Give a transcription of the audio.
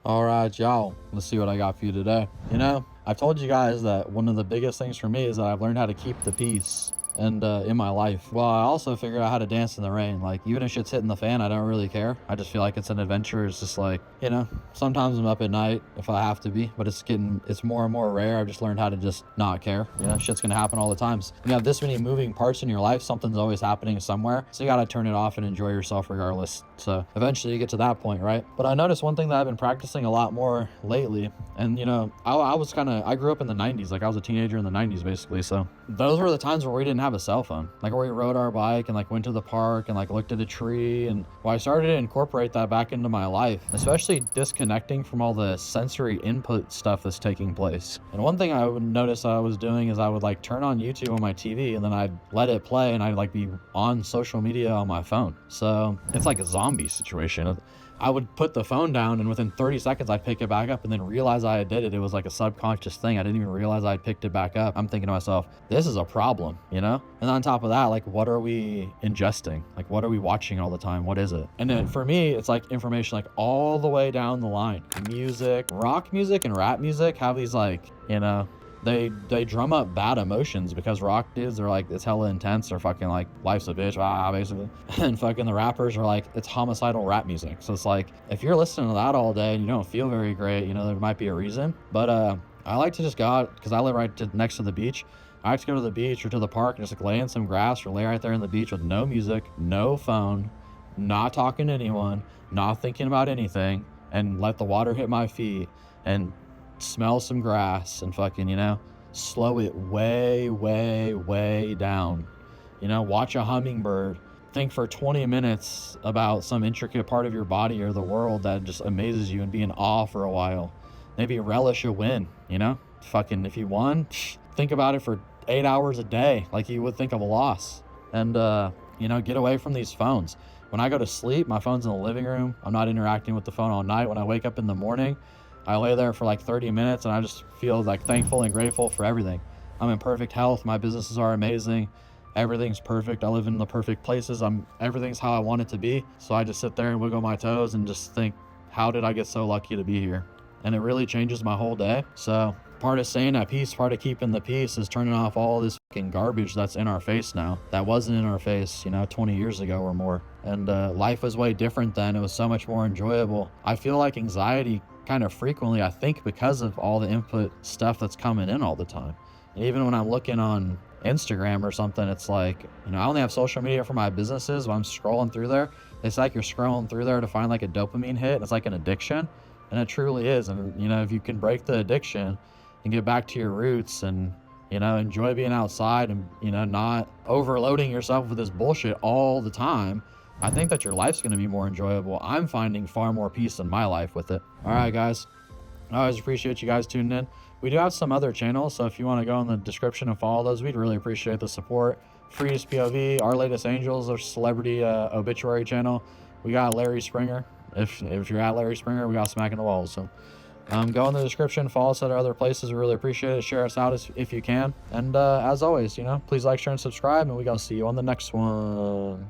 All right, y'all, let's see what I got for you today. I've told you guys that one of the biggest things for me is that I've learned how to keep the peace and in my life. Well, I also figured out how to dance in the rain. Like, even if shit's hitting the fan, I don't really care. I just feel like it's an adventure. It's just like, sometimes I'm up at night if I have to be, but it's more and more rare. I've just learned how to just not care. Shit's gonna happen all the times. You have this many moving parts in your life, something's always happening somewhere. So you gotta turn it off and enjoy yourself regardless. So eventually you get to that point, right? But I noticed one thing that I've been practicing a lot more lately, and I grew up in the 90s. Like, I was a teenager in the 90s basically. So those were the times where we didn't have a cell phone, like where we rode our bike and like went to the park and like looked at a tree. And I started to incorporate that back into my life, especially disconnecting from all the sensory input stuff that's taking place. And one thing I would notice I was doing is I would like turn on YouTube on my TV and then I'd let it play and I'd like be on social media on my phone. So it's like a zombie situation. I would put the phone down and within 30 seconds I'd pick it back up and then realize I did it. It was like a subconscious thing. I didn't even realize I'd picked it back up. I'm thinking to myself, this is a problem, And on top of that, like, what are we ingesting? Like, what are we watching all the time? What is it? And then for me, it's like information like all the way down the line. Music, rock music and rap music have these like, they drum up bad emotions because rock dudes are like, it's hella intense. They're fucking like, life's a bitch, basically. And fucking the rappers are like, it's homicidal rap music. So it's like, if you're listening to that all day and you don't feel very great, there might be a reason. But I like to just go out because I live next to the beach. I like to go to the beach or to the park and just like lay in some grass or lay right there on the beach with no music, no phone, not talking to anyone, not thinking about anything, and let the water hit my feet and smell some grass and fucking, slow it way, way, way down. Watch a hummingbird. Think for 20 minutes about some intricate part of your body or the world that just amazes you and be in awe for a while. Maybe relish a win, Fucking, if you won, think about it for 8 hours a day like you would think of a loss. And, get away from these phones. When I go to sleep, my phone's in the living room. I'm not interacting with the phone all night. When I wake up in the morning, I lay there for like 30 minutes and I just feel like thankful and grateful for everything. I'm in perfect health. My businesses are amazing. Everything's perfect. I live in the perfect places. Everything's how I want it to be. So I just sit there and wiggle my toes and just think, how did I get so lucky to be here? And it really changes my whole day. So part of staying at peace, part of keeping the peace is turning off all this fucking garbage that's in our face now. That wasn't in our face, 20 years ago or more. And life was way different then. It was so much more enjoyable. I feel like anxiety kind of frequently, I think, because of all the input stuff that's coming in all the time. And even when I'm looking on Instagram or something, it's like, I only have social media for my businesses. When I'm scrolling through there, it's like you're scrolling through there to find like a dopamine hit. And it's like an addiction. And it truly is. And, if you can break the addiction and get back to your roots and, enjoy being outside and, not overloading yourself with this bullshit all the time, I think that your life's going to be more enjoyable. I'm finding far more peace in my life with it. All right, guys. I always appreciate you guys tuning in. We do have some other channels, so if you want to go in the description and follow those, we'd really appreciate the support. Freeze POV, Our Latest Angels, our celebrity obituary channel. We got Larry Springer. If you're at Larry Springer, we got Smacking the Walls. So go in the description, follow us at our other places. We really appreciate it. Share us out if you can. And as always, please like, share, and subscribe, and we gonna see you on the next one.